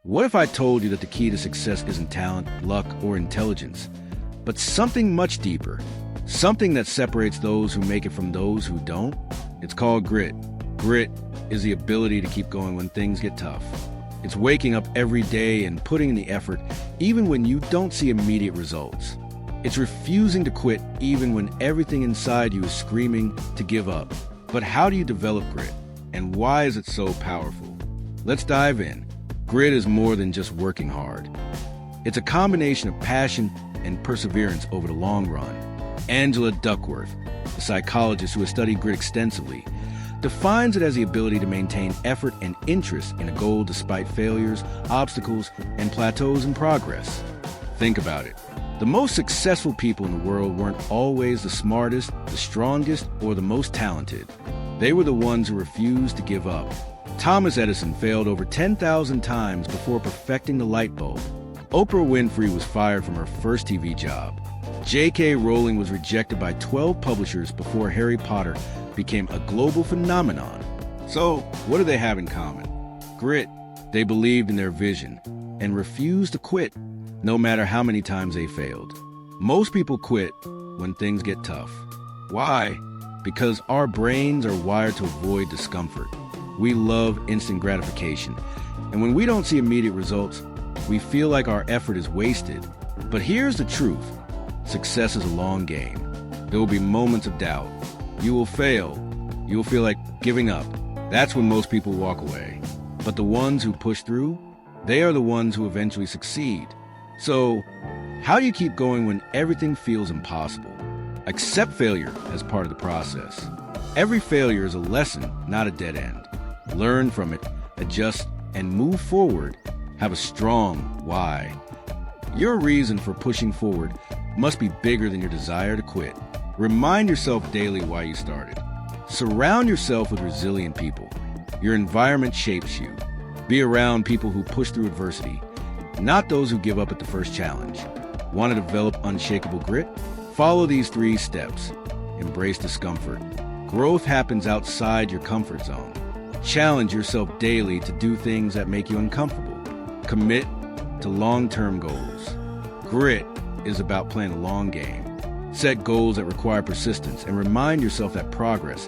What if I told you that the key to success isn't talent, luck, or intelligence, but something much deeper, something that separates those who make it from those who don't? It's called grit. Grit is the ability to keep going when things get tough. It's waking up every day and putting in the effort even when you don't see immediate results. It's refusing to quit even when everything inside you is screaming to give up. But how do you develop grit? And why is it so powerful? Let's dive in. Grit is more than just working hard. It's a combination of passion and perseverance over the long run. Angela Duckworth, a psychologist who has studied grit extensively, defines it as the ability to maintain effort and interest in a goal despite failures, obstacles, and plateaus in progress. Think about it. The most successful people in the world weren't always the smartest, the strongest, or the most talented. They were the ones who refused to give up. Thomas Edison failed over 10,000 times before perfecting the light bulb. Oprah Winfrey was fired from her first TV job. J.K. Rowling was rejected by 12 publishers before Harry Potter became a global phenomenon. So, what do they have in common? Grit. They believed in their vision and refused to quit, no matter how many times they failed. Most people quit when things get tough. Why? Because our brains are wired to avoid discomfort. We love instant gratification. And when we don't see immediate results, we feel like our effort is wasted. But here's the truth. Success is a long game. There will be moments of doubt. You will fail. You will feel like giving up. That's when most people walk away. But the ones who push through, they are the ones who eventually succeed. So, how do you keep going when everything feels impossible? Accept failure as part of the process. Every failure is a lesson, not a dead end. Learn from it, adjust, and move forward. Have a strong why. Your reason for pushing forward must be bigger than your desire to quit. Remind yourself daily why you started. Surround yourself with resilient people. Your environment shapes you. Be around people who push through adversity, not those who give up at the first challenge. Want to develop unshakable grit? Follow these 3 steps. Embrace discomfort. Growth happens outside your comfort zone. Challenge yourself daily to do things that make you uncomfortable. Commit to long-term goals. Grit is about playing a long game. Set goals that require persistence and remind yourself that progress,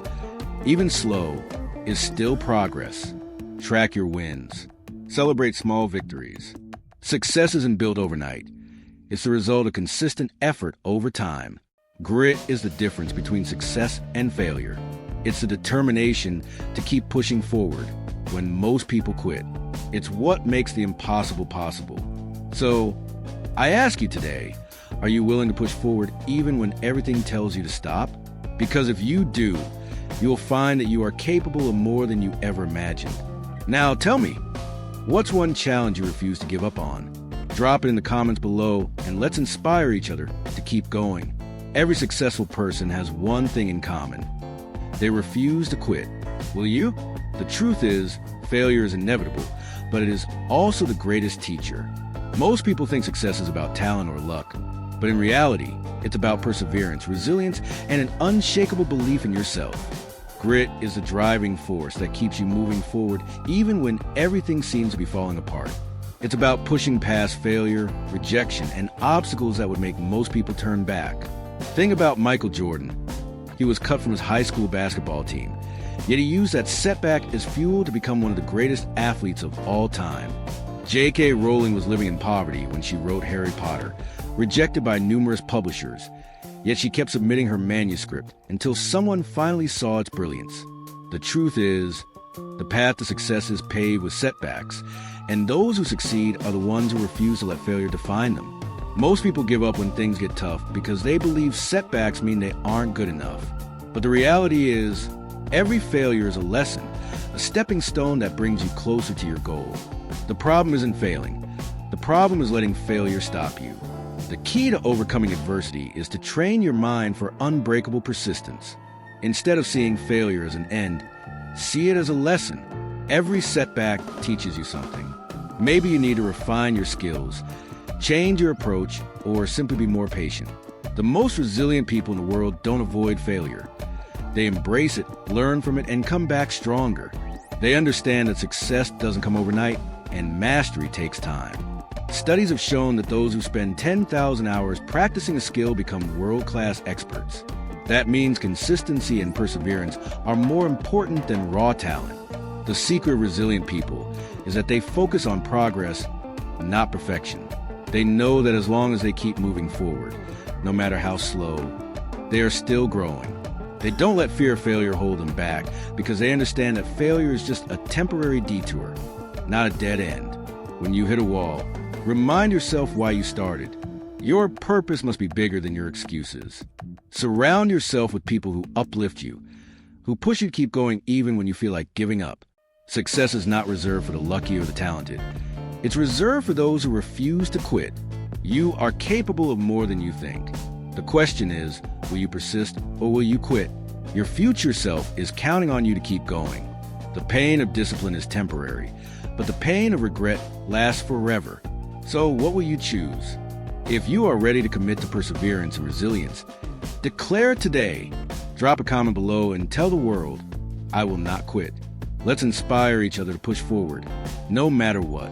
even slow, is still progress. Track your wins. Celebrate small victories. Success isn't built overnight. It's the result of consistent effort over time. Grit is the difference between success and failure. It's the determination to keep pushing forward when most people quit. It's what makes the impossible possible. So, I ask you today, are you willing to push forward even when everything tells you to stop? Because if you do, you'll find that you are capable of more than you ever imagined. Now tell me, what's one challenge you refuse to give up on? Drop it in the comments below and let's inspire each other to keep going. Every successful person has one thing in common. They refuse to quit. Will you? The truth is, failure is inevitable, but it is also the greatest teacher. Most people think success is about talent or luck, but in reality, it's about perseverance, resilience, and an unshakable belief in yourself. Grit is the driving force that keeps you moving forward even when everything seems to be falling apart. It's about pushing past failure, rejection, and obstacles that would make most people turn back. Think about Michael Jordan. He was cut from his high school basketball team, yet he used that setback as fuel to become one of the greatest athletes of all time. J.K. Rowling was living in poverty when she wrote Harry Potter, rejected by numerous publishers, yet she kept submitting her manuscript until someone finally saw its brilliance. The truth is, the path to success is paved with setbacks, and those who succeed are the ones who refuse to let failure define them. Most people give up when things get tough because they believe setbacks mean they aren't good enough. But the reality is, every failure is a lesson, a stepping stone that brings you closer to your goal. The problem isn't failing. The problem is letting failure stop you. The key to overcoming adversity is to train your mind for unbreakable persistence. Instead of seeing failure as an end, see it as a lesson. Every setback teaches you something. Maybe you need to refine your skills, change your approach, or simply be more patient. The most resilient people in the world don't avoid failure. They embrace it, learn from it, and come back stronger. They understand that success doesn't come overnight, and mastery takes time. Studies have shown that those who spend 10,000 hours practicing a skill become world-class experts. That means consistency and perseverance are more important than raw talent. The secret of resilient people is that they focus on progress, not perfection. They know that as long as they keep moving forward, no matter how slow, they are still growing. They don't let fear of failure hold them back because they understand that failure is just a temporary detour, not a dead end. When you hit a wall, remind yourself why you started. Your purpose must be bigger than your excuses. Surround yourself with people who uplift you, who push you to keep going even when you feel like giving up. Success is not reserved for the lucky or the talented. It's reserved for those who refuse to quit. You are capable of more than you think. The question is, will you persist or will you quit? Your future self is counting on you to keep going. The pain of discipline is temporary, but the pain of regret lasts forever. So what will you choose? If you are ready to commit to perseverance and resilience, declare it today. Drop a comment below and tell the world, I will not quit. Let's inspire each other to push forward, no matter what.